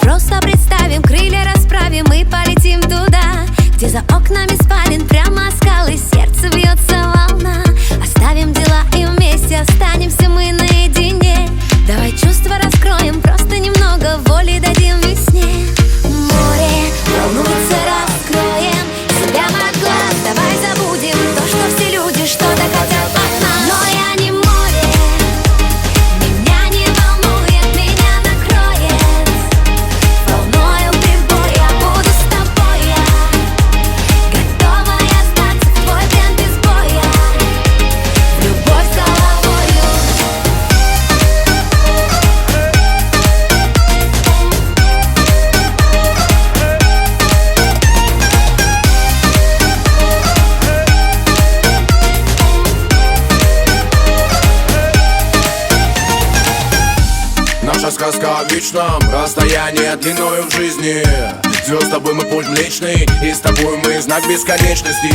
просто представим, крылья расправим и полетим туда, где за окнами спален прямо скалы, сердце бьется волна. Оставим дела и вместе останемся мы наедине. Давай чувства раскроем, просто немного воли дадим весне. Море волнуется, раскроем себя от глаз. Давай забудем то, что все люди что-то хотят от нас. Но я не море, меня не волнует, меня накроет волною прибой. Я буду с тобой, я готова я сдаться в твой плен без боя, в любовь с головою. Наша сказка о вечном расстоянии длиною в жизни. Звезд с тобой мы путь млечный, и с тобой мы знак бесконечности.